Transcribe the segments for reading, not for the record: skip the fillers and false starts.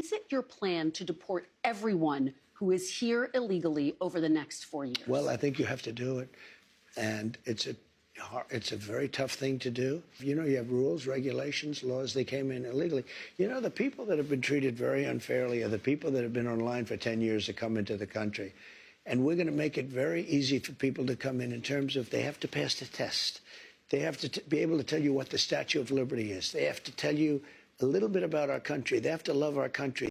is it your plan to deport everyone who is here illegally over the next 4 years? Well, I think you have to do it. And it's a very tough thing to do. You know, you have rules, regulations, laws. They came in illegally. You know, the people that have been treated very unfairly are the people that have been online for 10 years to come into the country. And we're going to make it very easy for people to come in terms of they have to pass the test. They have to be able to tell you what the Statue of Liberty is. They have to tell you a little bit about our country. They have to love our country.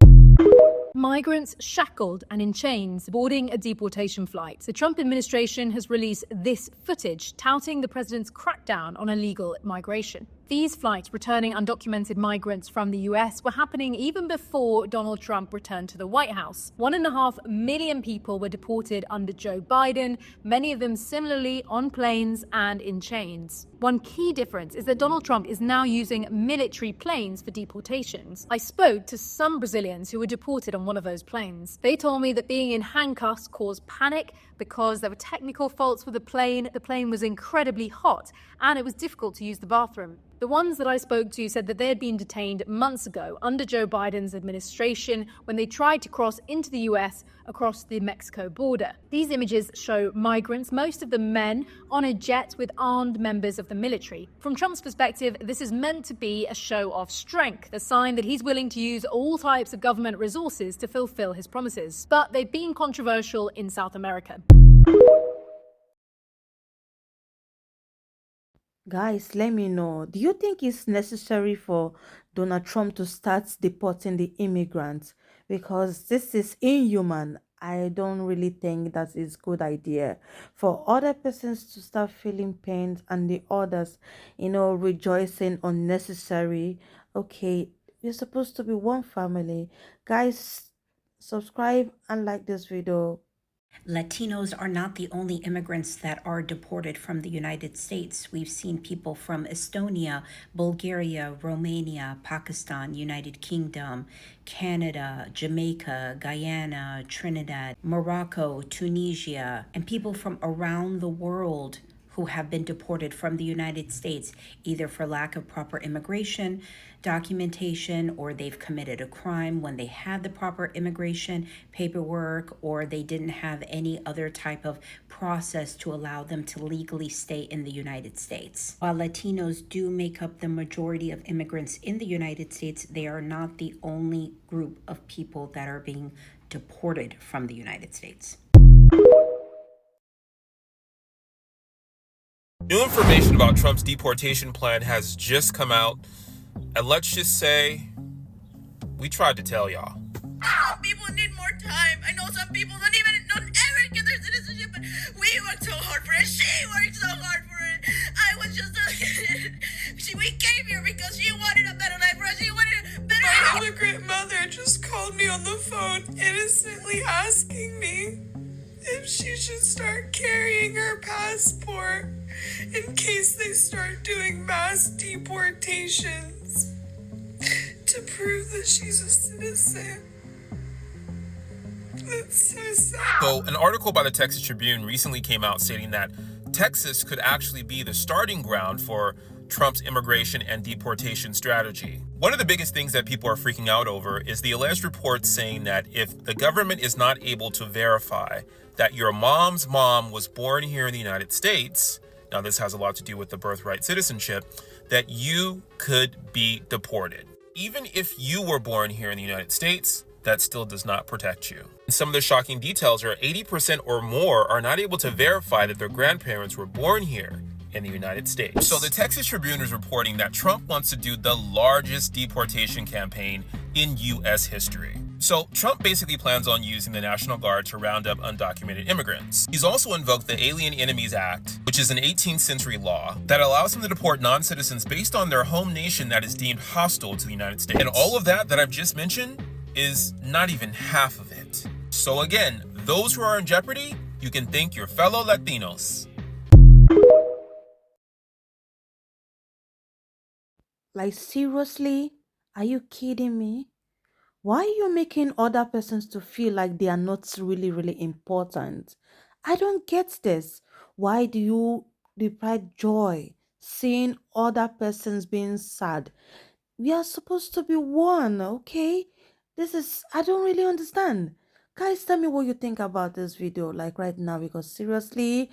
Migrants shackled and in chains boarding a deportation flight. The Trump administration has released this footage touting the president's crackdown on illegal migration. These flights returning undocumented migrants from the US were happening even before Donald Trump returned to the White House. 1.5 million people were deported under Joe Biden, many of them similarly on planes and in chains. One key difference is that Donald Trump is now using military planes for deportations. I spoke to some Brazilians who were deported on one of those planes. They told me that being in handcuffs caused panic because there were technical faults with the plane. The plane was incredibly hot and it was difficult to use the bathroom. The ones that I spoke to said that they had been detained months ago under Joe Biden's administration when they tried to cross into the US across the Mexico border. These images show migrants, most of them men, on a jet with armed members of the military. From Trump's perspective, this is meant to be a show of strength, a sign that he's willing to use all types of government resources to fulfill his promises. But they've been controversial in South America. Guys, let me know. Do you think it's necessary for Donald Trump to start deporting the immigrants? Because this is inhuman. I don't really think that is a good idea. For other persons to start feeling pain and the others, rejoicing unnecessary. Okay, we're supposed to be one family. Guys, subscribe and like this video. Latinos are not the only immigrants that are deported from the United States. We've seen people from Estonia, Bulgaria, Romania, Pakistan, United Kingdom, Canada, Jamaica, Guyana, Trinidad, Morocco, Tunisia, and people from around the world who have been deported from the United States, either for lack of proper immigration documentation, or they've committed a crime when they had the proper immigration paperwork, or they didn't have any other type of process to allow them to legally stay in the United States. While Latinos do make up the majority of immigrants in the United States, they are not the only group of people that are being deported from the United States. New information about Trump's deportation plan has just come out, and let's just say, we tried to tell y'all. Some people need more time. I know some people don't ever get their citizenship, but we worked so hard for it. She worked so hard for it. I was just a kid. We came here because she wanted a better life for us. She wanted a better life. My immigrant mother just called me on the phone, innocently asking me if she should start carrying her passport in case they start doing mass deportations to prove that she's a citizen. That's so sad. So, an article by the Texas Tribune recently came out stating that Texas could actually be the starting ground for Trump's immigration and deportation strategy. One of the biggest things that people are freaking out over is the alleged reports saying that if the government is not able to verify that your mom's mom was born here in the United States, now this has a lot to do with the birthright citizenship, that you could be deported. Even if you were born here in the United States, that still does not protect you. And some of the shocking details are 80% or more are not able to verify that their grandparents were born here in the United States. So the Texas Tribune is reporting that Trump wants to do the largest deportation campaign in U.S. history. So Trump basically plans on using the National Guard to round up undocumented immigrants. He's also invoked the Alien Enemies Act, which is an 18th century law that allows him to deport non-citizens based on their home nation that is deemed hostile to the United States. And all of that I've just mentioned is not even half of it. So again, those who are in jeopardy, you can thank your fellow Latinos. Like, seriously? Are you kidding me? Why are you making other persons to feel like they are not really important? I don't get this. Why do you deprive joy seeing other persons being sad? We are supposed to be one, okay? This is, I don't really understand. Guys, tell me what you think about this video, like right now, because seriously,